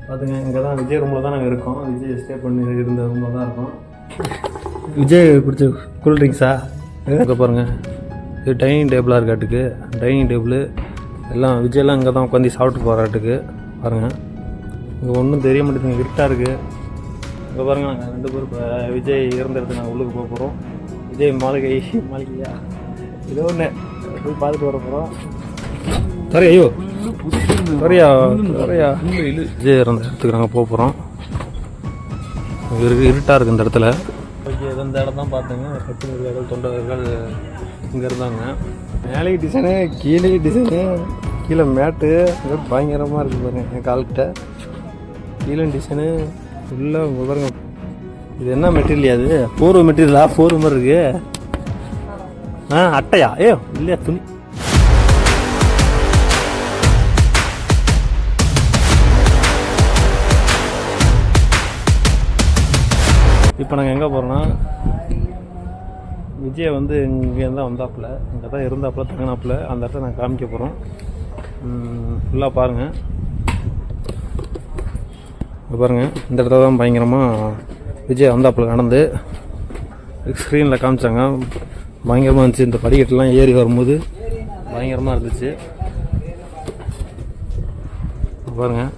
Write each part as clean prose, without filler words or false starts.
பார்த்துங்க, இங்கே தான் விஜய் ரூமில் தான் நாங்கள் இருக்கோம். விஜய் ஸ்டே பண்ணி இருந்த ரூமில் தான் இருக்கோம். விஜய் குடிச்ச கூல் ட்ரிங்க்ஸா இங்கே பாருங்கள். இது டைனிங் டேபிளாக இருக்காட்டுக்கு. டைனிங் டேபிள் எல்லாம் விஜயெல்லாம் இங்கே தான் உட்காந்து சாப்பிட்டு போகிறாட்டுக்கு. பாருங்கள், இங்கே ஒன்றும் தெரிய மாட்டேங்குது, இருட்டாக இருக்குது. இங்கே பாருங்கள், நாங்கள் 2 பேர் இப்போ விஜய் இருந்த இடத்துக்கு நாங்கள் உள்ளுக்கு போக போகிறோம். விஜய் மாளிகையா ஏதோ ஒன்று போய் பார்த்துட்டு வர போகிறோம். சரி, ஐயோ சரியா விஜய் இருந்த இடத்துக்கு நாங்கள் போக போகிறோம். இருட்டாக இருக்குது இந்த இடத்துல. ஓகே, இந்த இடம் தான் பார்த்தேங்க. கட்சிகள் தொண்டர்கள் இங்கே இருந்தாங்க. மேலே டிசைனு, கீழே டிசைனு, கீழே மேட்டு பயங்கரமாக இருக்குது பாருங்கள். என் கால்கிட்ட கீழே டிசைனு ஃபுல்லாக பாருங்க. இது என்ன மெட்டீரியல்? அது போர்வ மெட்டீரியலா? போர்வ மாதிரி இருக்கு. அட்டையா? இல்லையா, துணி. இப்போ நாங்கள் எங்கே போகிறோன்னா, விஜய் வந்து இங்கேருந்து தான் வந்தாப்புல, இங்கே தான் இருந்தாப்புல, தங்கினாப்புல. அந்த இடத்த நாங்கள் காமிக்க போகிறோம். ஃபுல்லாக பாருங்கள். பாருங்கள், இந்த இடத்துல தான் பயங்கரமாக விஜய் வந்தாப்புல நடந்து ஸ்க்ரீனில் காமிச்சாங்க. பயங்கரமாக இருந்துச்சு. இந்த படிக்கட்டெல்லாம் ஏறி வரும்போது பயங்கரமாக இருந்துச்சு. பாருங்கள்,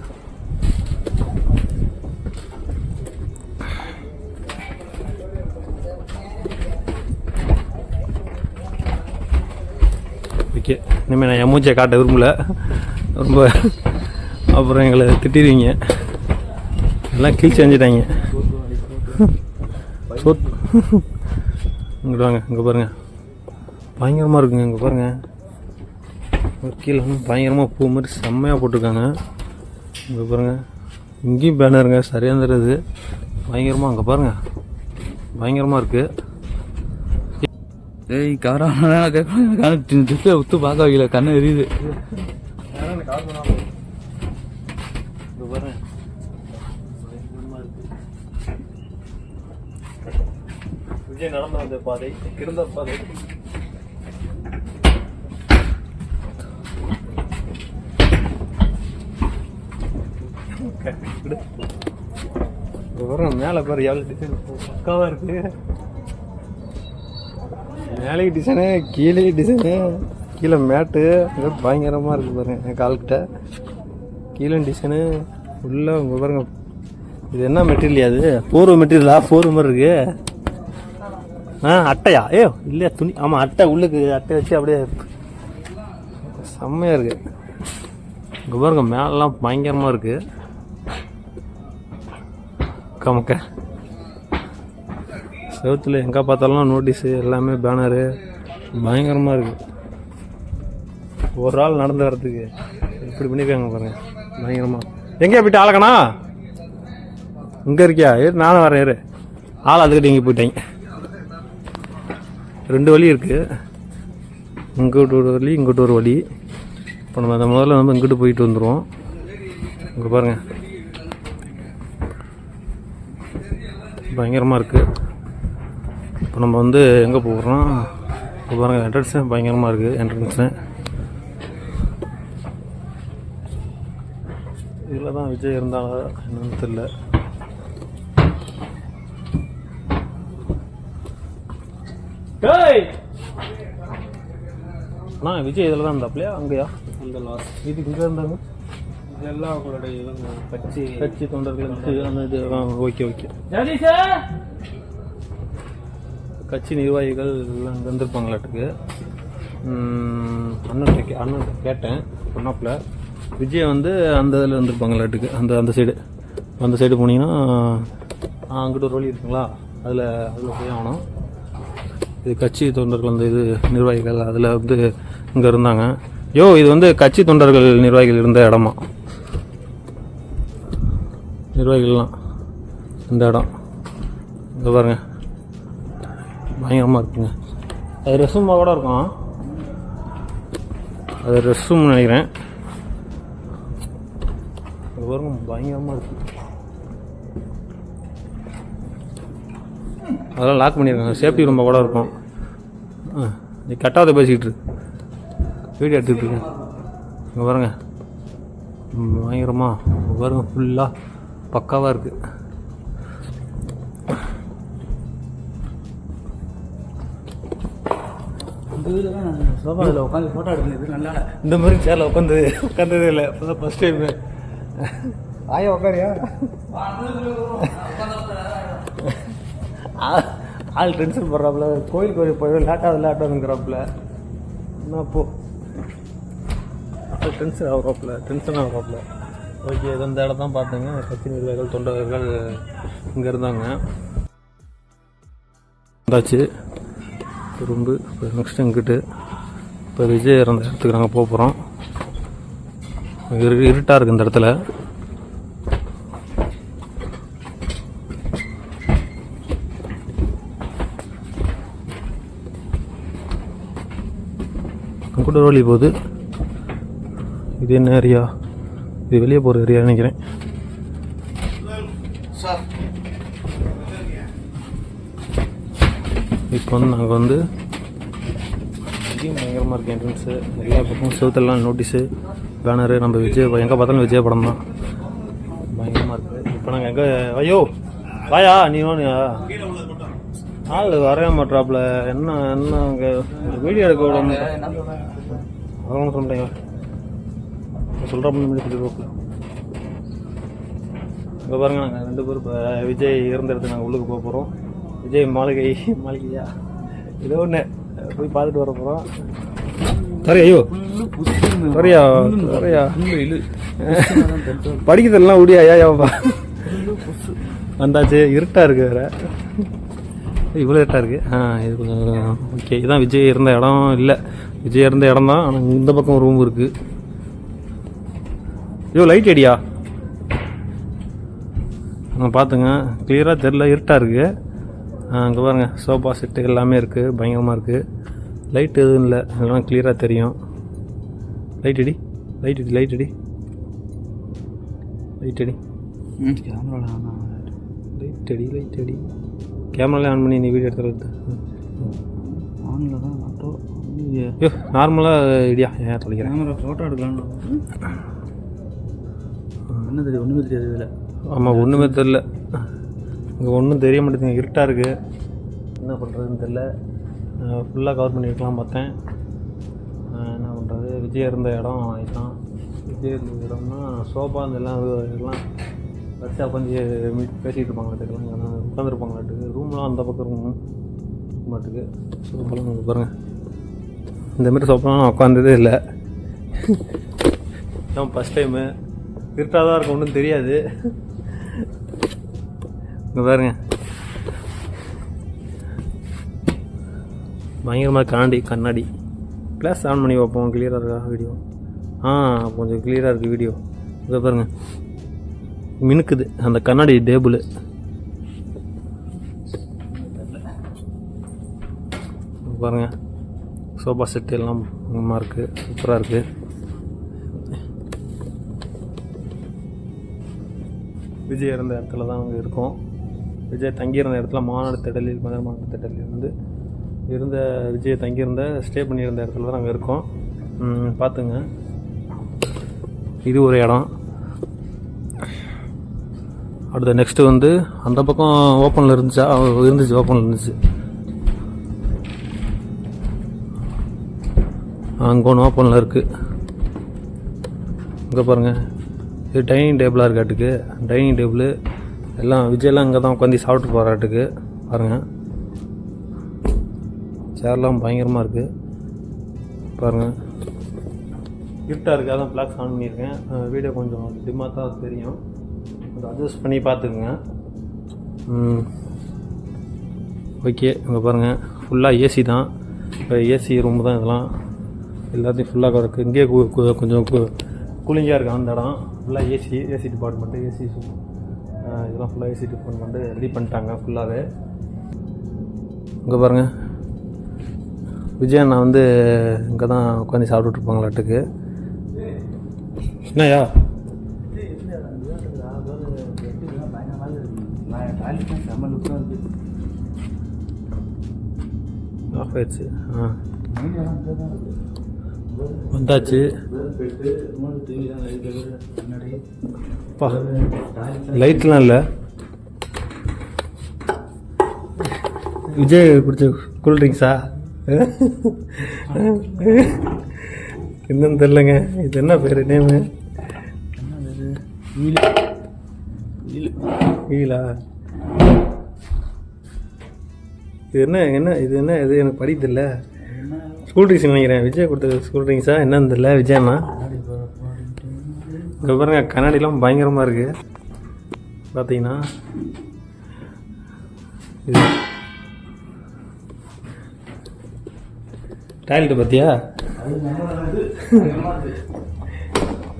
ஓகே. இனிமேல் நான் என் மூச்சை காட்ட விரும்பல, ரொம்ப அப்புறம் எங்களை திட்டிடுவீங்க. எல்லாம் கீழ்ச்சி செஞ்சுட்டாங்க. இங்கிட்டு வாங்க, இங்கே பாருங்கள், பயங்கரமாக இருக்குங்க. இங்கே பாருங்கள், கீழே பயங்கரமாக பூ மாதிரி செம்மையாக போட்டிருக்காங்க. இங்கே பாருங்கள், இங்கேயும் பேனருங்க, சரியாக தருது பயங்கரமாக. அங்கே பாருங்கள், பயங்கரமாக இருக்குது. ஏய், உத்து பார்க்க வைக்கல, கண்ணு எரியுது. விஜய் நடந்து வந்த பாதை, இருந்த பாதை. மேலே பாரு, எவ்வளோ டிசைன் பக்காவாக இருக்கு. மேலே டிசைனு, கீழே டிசைனு, கீழே மேட்டு பயங்கரமாக இருக்குது பாருங்க. என் கால்கிட்ட கீழே டிசைனு ஃபுல்லாக. உங்கள் பாருங்க, இது என்ன மெட்டீரியல்? அது போர்வ மெட்டீரியலா? போர்வ மாதிரி இருக்கு. அட்டையா? இல்லையா, துணி. ஆமாம், அட்டை. உள்ளுக்கு அட்டை வச்சு அப்படியே செம்மையாக இருக்குது. இங்கே பாருங்க, மேலெலாம் பயங்கரமாக இருக்குது. கமக்க செவத்தில் எங்கே பார்த்தாலும் நோட்டீஸு, எல்லாமே பேனரு, பயங்கரமாக இருக்குது. ஒரு ஆள் நடந்து வர்றதுக்கு இப்படி பண்ணியிருக்காங்க பாருங்கள், பயங்கரமாக. எங்கேயா போயிட்டு ஆளக்கணா? இங்கே இருக்கியா? நானும் வரேன். ஆள் அதுக்கிட்ட இங்கே போயிட்டாங்க. 2 வழி இருக்குது. இங்கிட்டு ஒரு வழி, இங்கிட்டு ஒரு வழி. இப்போ நம்ம அதை முதல்ல நம்ம இங்கிட்டு போயிட்டு வந்துடுவோம். இங்கே பாருங்கள், பயங்கரமாக இருக்குது. இப்போ நம்ம வந்து எங்கே போகிறோம்? இப்போ பாருங்கள், என்ட்ரன்ஸு பயங்கரமாக இருக்குது. என்ட்ரன்ஸு இதில் தான் விஜய் இருந்தாங்க, என்னன்னு தெரியல. அண்ணா, விஜய் இதில் தான் இருந்தாப்லையா? அங்கேயா? அந்த லாஸ்ட் இதுக்கு இங்கே இருந்தாங்க. இதெல்லாம் அவங்களுடைய கட்சி தொண்டர்கள் அந்த இது. ஓகே. கட்சி நிர்வாகிகள் எல்லாம் இங்கே வந்துருப்பாங்களாட்டுக்கு. அண்ணன் கேட்டேன், சொன்னாப்புல விஜய் வந்து அந்த இதில் இருந்திருப்பாங்களாட்டுக்கு. அந்த சைடு போனீங்கன்னா அங்கிட்ட ஒரு வழி இருக்குங்களா, அதில் போய் ஆகணும். இது கட்சி தொண்டர்கள், அந்த இது நிர்வாகிகள் அதில் வந்து இங்கே இருந்தாங்க. இது வந்து கட்சி தொண்டர்கள் நிர்வாகிகள் இருந்த இடமா? நிர்வாகிகள்லாம் இந்த இடம். இங்கே பாருங்க, பயங்கரமாக இருக்குங்க. அது ரெஸ்ட் ரூமாக கூட இருக்கும். அது ரெஸ்ட் ரூம்னு நினைக்கிறேன். அது பாருங்க, பயங்கரமாக இருக்கு. அதெல்லாம் லாக் பண்ணியிருக்காங்க. சேஃப்டி ரொம்ப கூட இருக்கும். நீ கட்டாத பேசிக்கிட்டு வீடியோ எடுத்துக்கிட்டு இருக்கேன். இங்கே பாருங்க, பயங்கரமாக வரும், ஃபுல்லாக பக்காவாக இருக்குது. சோஃபாவில் உட்காந்து ஃபோட்டோ எடுக்கிறது நல்லா. இந்த மாதிரி சேரில் உட்காந்ததே இல்லை, இப்போதான் ஃபஸ்ட் டைமு. ஆயா உட்காரியா? ஆள் டென்ஷன் போடுறாப்புல, கோயிலுக்கு போய் லேட்டாகுதுங்கிறாப்புல. என்ன அப்போ ஆள் டென்ஷன் ஆகிறாப்புல. ஓகே, இந்த இடம் தான் பார்த்தேங்க. கட்சி நிர்வாகிகள் தொண்டர்கள் இங்கே இருந்தாங்க. வந்தாச்சு ரொம்ப. இப்போ நெக்ஸ்ட் இங்கிட்டு இப்போ விஜய் இறந்த இடத்துக்கு நாங்கள் போக போகிறோம். இருட்டாக இருக்குது இந்த இடத்துல. கூட வழி போகுது. இது என்ன ஏரியா? இது வெளியே போகிற ஏரியா நினைக்கிறேன். இப்போ வந்து நாங்கள் வந்து பயங்கரமாக இருக்குது என்ட்ரன்ஸு. எல்லா பக்கம் செவத்தெல்லாம் நோட்டீஸு, பேனரு. நம்ம விஜய் எங்கே பார்த்தாலும் விஜய் படம் தான். பயங்கரமாக இருக்குது. இப்போ நாங்கள் எங்கே? ஐயோ வாயா, நீ வானியா? ஆள் வரைய மாட்டாப்புல. என்ன அங்கே வீடியோ எடுக்க விட அவங்க சொல்கிறேங்க சொல்கிறப்ப சொல்லிடுவோம். இங்கே பாருங்க, நாங்கள் 2 பேர் இப்போ விஜய் இருந்த இடத்துக்கு நாங்கள் உள்ளுக்கு போக போகிறோம். விஜய் மாளிகையா ஏதோ ஒன்று போய் பார்த்துட்டு வர போகிறோம். சரி, ஐயோ சரியா படிக்கிறதெல்லாம் முடியா? ஏப்பா வந்தாச்சு. இருட்டாக இருக்குது வேறு, இவ்வளோ இருட்டாக இருக்குது. இது கொஞ்சம் ஓகே. இதுதான் விஜய் இருந்த இடம். இல்லை, விஜய் இருந்த இடம் தான், ஆனால் இந்த பக்கம் ரூம் இருக்குது. ஐயோ லைட் அடியா பார்த்துங்க, கிளியராக தெரில, இருட்டாக இருக்குது. அங்கே பாருங்கள், சோஃபா செட்டு எல்லாமே இருக்குது, பயங்கரமாக இருக்குது. லைட் எதுவும் இல்லை, அதெல்லாம் கிளியராக தெரியும். லைட் அடி கேமராவில் ஆன் பண்ணி நீ வீடியோ எடுத்துறது. ஆனில் தான் ஆட்டோ. ஐயோ நார்மலாக இடியா, ஏன் தொலைக்கிறேன். கேமரா ஃபோட்டோ எடுக்கலான்னு என்ன தெரியும்? ஒன்றுமே தெரியாது இதில். ஆமாம், ஒன்றுமே தெரில. இங்கே ஒன்றும் தெரிய மாட்டேங்குது, இருட்டாக இருக்குது. என்ன பண்ணுறதுன்னு தெரில. ஃபுல்லாக கவர் பண்ணியிருக்கலாம் பார்த்தேன். என்ன பண்ணுறது? விஜய் இருந்த இடம் இதுதான். விஜய் இருந்த இடம்னா சோஃபா இதெல்லாம் வரிசையாக உட்காந்து பேசிகிட்டு இருப்பாங்களாட்டுக்கலாம், உட்காந்துருப்பாங்களாட்டுக்கு. ரூம்லாம் அந்த பக்கம் ரூம் மாட்டுக்கு. சோஃபாலாம் பாருங்கள், இந்தமாரி சோஃபாலாம் நான் உட்காந்ததே இல்லை. இதான் ஃபஸ்ட் டைமு. இருட்டாக தான் இருக்கும், ஒன்றும் தெரியாது. இங்கே பாருங்க, பயங்கரமாக கண்ணாடி கிளாஸ் ஆன் பண்ணி பார்ப்போம். கிளியராக இருக்கா வீடியோ? கொஞ்சம் கிளியராக இருக்குது வீடியோ. இதை பாருங்கள், மினுக்குது அந்த கண்ணாடி டேபிள். பாருங்கள், சோஃபா செட்டு எல்லாம் நல்லா இருக்குது, சூப்பராக இருக்குது. விஜய் இருந்த இடத்துல தான் நாங்கள் இருக்கோம். விஜய் தங்கியிருந்த இடத்துல மாநாடு திடலில் வந்து விஜய் தங்கியிருந்த ஸ்டே பண்ணியிருந்த இடத்துல தான் நாங்கள் இருக்கோம். பார்த்துங்க, இது ஒரு இடம். அடுத்த நெக்ஸ்ட்டு வந்து அந்த பக்கம் ஓப்பனில் இருந்துச்சு, ஓப்பனில் இருந்துச்சு. அங்கே ஒன்று ஓப்பனில் இருக்குது. இங்கே பாருங்கள், இது டைனிங் டேபிளாக இருக்காட்டுக்கு. டைனிங் டேபிள் எல்லாம் விஜயெல்லாம் இங்கே தான் உட்காந்து சாப்பிட்டு போகிறாட்டுக்கு. பாருங்கள், சேர்லாம் பயங்கரமாக இருக்குது. பாருங்கள், கிஃப்டாக இருக்குது. அதான் ஃப்ளாக்ஸ் ஆன் பண்ணியிருக்கேன். வீடியோ கொஞ்சம் டிம்மாக தான் தெரியும், கொஞ்சம் அட்ஜஸ்ட் பண்ணி பார்த்துக்குங்க. ஓகே, இங்கே பாருங்கள், ஃபுல்லாக ஏசி தான். இப்போ ஏசி ரூம் தான் இதெல்லாம். எல்லாத்தையும் ஃபுல்லாக இருக்குது. இங்கேயே கொஞ்சம் கூலிங்காக இருக்குது அந்த இடம். ஃபுல்லாக ஏசி டிபார்ட்மெண்ட்டு, ஏசி இதெல்லாம் ஃபுல்லாக ஏசி டிபார்ட்மெண்ட்டு ரெடி பண்ணிட்டாங்க ஃபுல்லாகவே. இங்கே பாருங்கள், விஜய் அண்ணா வந்து இங்கே தான் உட்காந்து சாப்பிட்டுட்ருப்பாங்களாட்டுக்கு. என்னையா ஆஃப் ஆயிடுச்சு. வந்தாச்சு. பெட்டு ரிமோட் டிவி தான் இருக்குது முன்னாடி. பா லைட்லாம் இல்லை. விஜய் குடிச்ச கூல்ட்ரிங்க்ஸா என்னன்னு தெரிலங்க. இது என்ன பேர் நேமு? என்னது வீல் வீல் வீலா? இது என்ன என்ன இது என்ன இது எனக்கு படிக்கல. என்ன கூல்ட்ரிங்க்ஸ் நினைக்கிறேன். விஜய் கொடுத்த கூல்ட்ரிங்க்ஸா என்னன்னு தெரியல. விஜயண்ணா இங்கே பாருங்க, கண்ணாடிலாம் பயங்கரமாக இருக்குது பார்த்தீங்கன்னா. இது டாய்லெட்டு பார்த்தியா?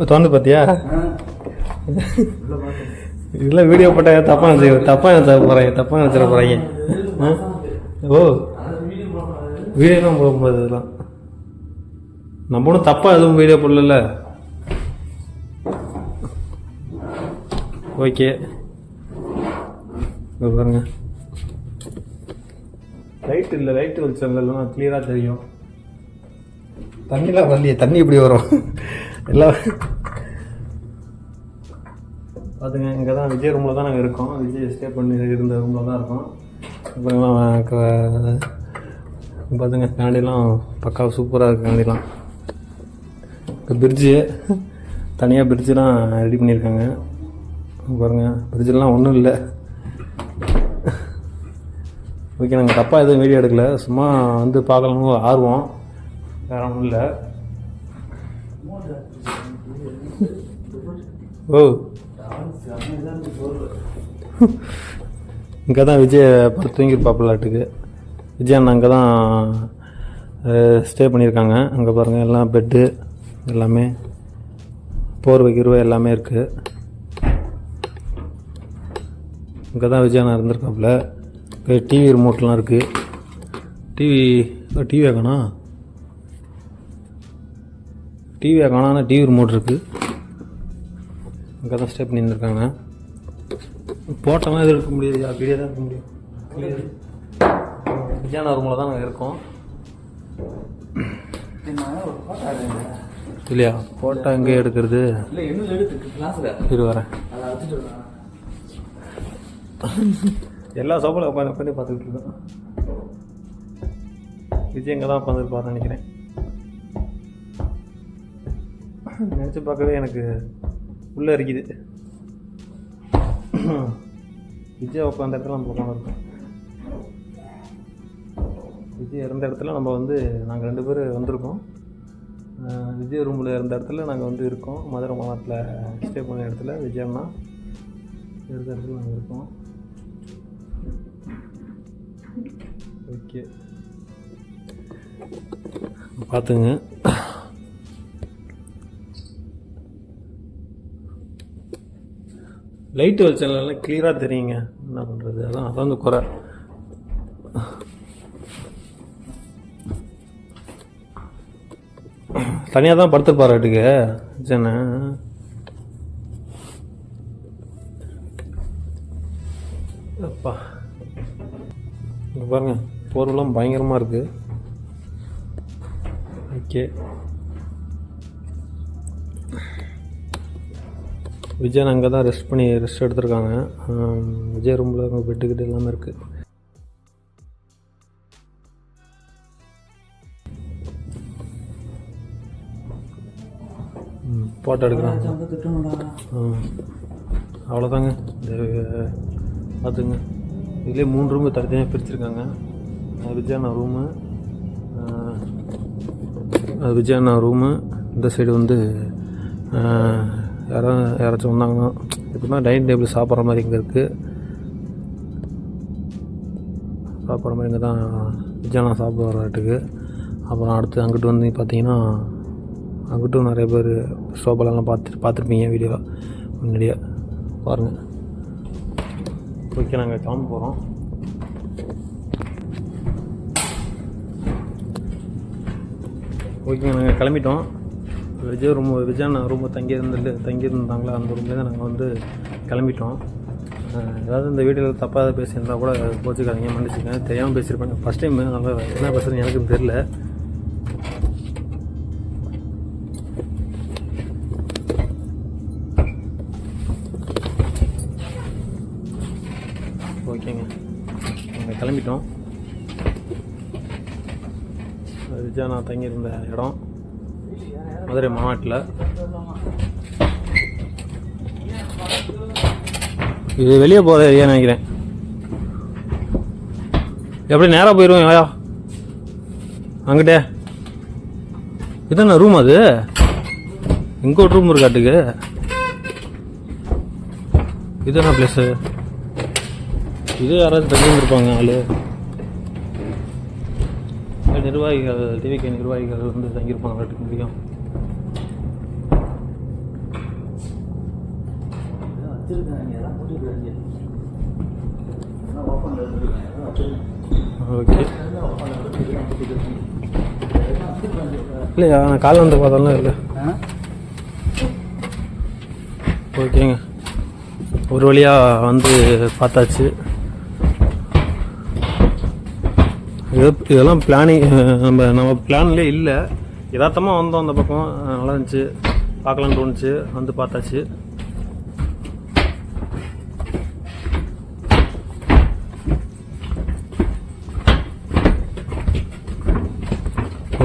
திறந்து பார்த்தியா? இதெல்லாம் வீடியோ போட்டால் தப்பாக நினச்சிட போகிறாங்க. ஓ வீடியோலாம் போகும்போது இதெல்லாம் நம்ம ஒன்றும் தப்பாக எதுவும் வீடியோ போடல. ஓகே பாருங்க, லைட் இல்லை, லைட்டு வெளிச்சம்லாம் கிளியராக தெரியும். தண்ணிலாம் வரலையே, தண்ணி இப்படி வரும் எல்லாம் பார்த்துங்க. இங்கே தான் விஜய் ரூமில் தான் நாங்கள் இருக்கோம். விஜய் ஸ்டே பண்ணி இருந்த ரூமில் தான் இருக்கோம். அப்புறம் பார்த்துங்க, கண்ணாடிலாம் பக்காவாக சூப்பராக இருக்குது. கண்ணாடிலாம் இப்போ பிரிட்ஜு தனியாக பிரிட்ஜெலாம் ரெடி பண்ணியிருக்காங்க பாருங்கள். பிரிட்ஜெலாம் ஒன்றும் இல்லை. ஓகே, நாங்கள் தப்பாக எதுவும் வீடியோ எடுக்கல, சும்மா வந்து பார்க்கலாம்னு ஒரு ஆர்வம், வேறு ஒன்றும் இல்லை. ஓ இங்கே தான் விஜய் படுத்து தூங்கிருப்பாப்பிள்ளாட்டுக்கு. விஜய் அண்ணா அங்கே தான் ஸ்டே பண்ணியிருக்காங்க. அங்கே பாருங்கள், எல்லாம் பெட்டு எல்லாமே, போர்வை கிருவை எல்லாமே இருக்குது. இங்கே தான் விஜய் அண்ணா இருந்திருக்காப்புல. டிவி ரிமோட்லாம் இருக்குது. டிவியை காணோம், ஆனால் டிவி ரிமோட் இருக்குது. இங்கே தான் ஸ்டே பண்ணி இருந்திருக்காங்க. போட்டோம்லாம் எதுவும் எடுக்க முடியாது, அப்படியே தான் இருக்க முடியும். விஜயானா ரூமில் தான் நாங்கள் இருக்கோம் இல்லையா? ஃபோட்டோ எங்கே எடுக்கிறது? இரு வரேன். எல்லா சோப்பில் உட்காந்து பார்த்துக்கிட்டு இருக்கோம். விஜய் எங்கே தான் உட்காந்துருப்பாருன்னு நினைக்கிறேன். நினச்சி பார்க்கவே எனக்கு உள்ளே இருக்குது. விஜய் உட்காந்த இடத்துல நம்ம உட்காந்துருக்கோம். விஜய் இருந்த இடத்துல நம்ம வந்து நாங்கள் 2 பேர் வந்திருக்கோம். விஜய் ரூமில் இருந்த இடத்துல நாங்கள் வந்து இருக்கோம். மதுரை மாவட்டத்தில் ஸ்டே பண்ண இடத்துல விஜய் அண்ணா இருந்த இடத்துல நாங்கள் இருக்கோம். ஓகே பார்த்துங்க. லைட்டு வெளிச்சம்லாம் கிளியராக தெரியுங்க. என்ன பண்ணுறது, அதான் வந்து குறை. தனியாக தான் படுத்துருப்பார் வீட்டுக்கு ஜன. அப்பா இங்கே பாருங்க, போர்வெல்லாம் பயங்கரமாக இருக்குது. ஓகே, விஜய் அங்கே தான் ரெஸ்ட் எடுத்திருக்காங்க. விஜய் ரூமில் பெட்டுக்கிட்டு எல்லாமே இருக்குது. ஃபோட்டோ எடுக்கிறாங்க. அவ்வளோதாங்க. பார்த்துங்க, இதுலேயே 3 ரூமு தனித்தனியாக பிரிச்சுருக்காங்க. விஜய் அண்ணா ரூமு, விஜய் அண்ணா ரூமு. இந்த சைடு வந்து யாராச்சும் வந்தாங்கன்னா எப்படின்னா டைனிங் டேபிள் சாப்பிட்ற மாதிரி இங்கே இருக்குது. சாப்பிட்ற மாதிரி இங்கே தான் விஜய் அண்ணா சாப்பிட வரட்டுக்கு. அப்புறம் அடுத்து அங்கிட்டு வந்து பார்த்தீங்கன்னா அங்கிட்டும் நிறைய பேர் சோபாலெல்லாம் பார்த்துருப்பீங்க வீடியோ முன்னாடியே பாருங்கள். ஓகே, நாங்கள் கிளம்ப போகிறோம். ஓகே, நாங்கள் கிளம்பிட்டோம். விஜய் அண்ணா ரூமை தங்கியிருந்தாங்களா, அந்த ரூம்லேயே தான் நாங்கள் வந்து கிளம்பிட்டோம். ஏதாவது இந்த வீடியோவில் தப்பாக ஏதாவது பேசியிருந்தால் கூட கோச்சிக்காதீங்க, மன்னிச்சுக்கங்க. தெரியாமல் பேசியிருப்பேன். ஃபஸ்ட் டைம் நல்லா என்ன பேசுகிறேன்னு எனக்கும் தெரில. ஓகேங்க, நாங்கள் கிளம்பிட்டோம். விஜயா நான் தங்கியிருந்த இடம் மதுரை மாவட்டத்தில். இது வெளியே போகிற ஏரியா நினைக்கிறேன். எப்படி நேராக போயிடுவோம் ஐயா அங்கிட்டே. இதுதானே ரூம்? அது இங்கே ஒரு ரூம் இருக்காட்டுக்கு. இது என்ன பிளேஸு? இது யாராச்சும் தங்கியிருப்பாங்க ஆள். நிர்வாகிகள், டிவிகே நிர்வாகிகள் வந்து தங்கியிருப்பாங்க வீட்டுக்கு முடியும். ஓகே, இல்லையா நான் கால் வந்து பார்த்தாலும் இல்லை. ஓகேங்க, ஒரு வழியாக வந்து பார்த்தாச்சு. இதெல்லாம் பிளானிங், நம்ம பிளான்லேயே இல்லை, யதார்த்தமாக வந்தோம் அந்த பக்கம். நல்லா இருந்துச்சு, பார்க்கலான்னு தோணுச்சு, வந்து பார்த்தாச்சு.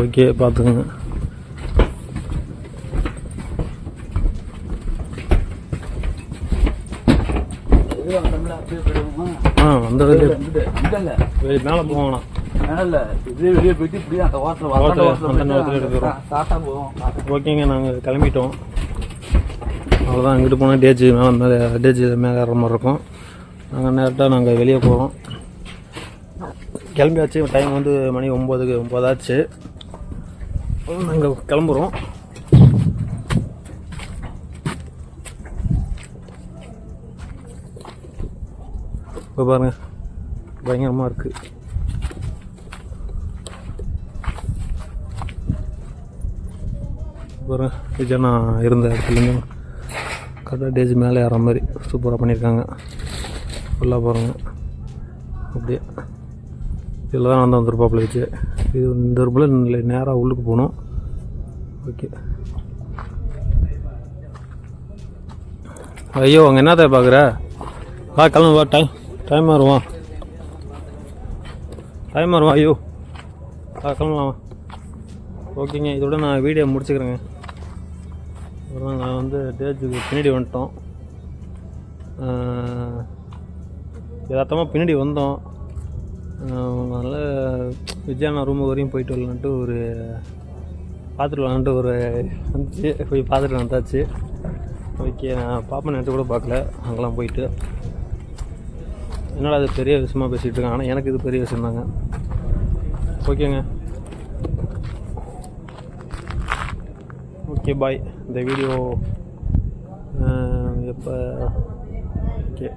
ஓகே, பார்த்துக்கோங்க. அந்த மேலே போவாங்கண்ணா. ஓகேங்க, நாங்கள் கிளம்பிட்டோம். அவ்வளோதான், இங்கிட்டு போனால் டேஜ் மேலே ஏற மாதிரி இருக்கும். நாங்கள் நேரட்டாக வெளியே போகிறோம். கிளம்பியாச்சு. டைம் வந்து மணி 9 ஆச்சு. நாங்கள் கிளம்புறோம். இப்போ பாருங்கள், பயங்கரமாக இருக்குது. பாருங்க, இது நான் இருந்த இடத்துலேருந்து கரெக்டாக டேஜ் மேலே ஏற மாதிரி சூப்பராக பண்ணியிருக்காங்க. ஃபுல்லாக பாருங்கள். அப்படியே இதில் தான் நான் வந்துருப்பாப்பில் வச்சு. இது இந்த ரூமில் நேராக உள்ளுக்கு போகணும். ஓகே, ஐயோ அங்கே என்னத்தை பார்க்குற? வா கிளம்பு, வா. டைம் வருவான். ஐயோ வா கிளம்பலாம். ஓகேங்க, இதோட நான் வீடியோ முடிச்சுக்கிறேங்க. நாங்கள் வந்து டேஜுக்கு பின்னாடி வந்துட்டோம். யதார்த்தமாக பின்னாடி வந்தோம். அதனால் விஜயானா ரூமு வரையும் போயிட்டு வரலான்ட்டு பார்த்துட்டு வரலான்ட்டு வந்துச்சு. போய் பார்த்துட்டு வந்தாச்சு. ஓகே, நான் பாப்பா நேரத்தை கூட பார்க்கல. அங்கெல்லாம் போயிட்டு என்னால் அது பெரிய விஷயமாக பேசிகிட்டு இருக்காங்க. ஆனால் எனக்கு இது பெரிய விஷயம் தாங்க. ஓகேங்க, ஓகே பாய். இந்த வீடியோ எப்போ ஓகே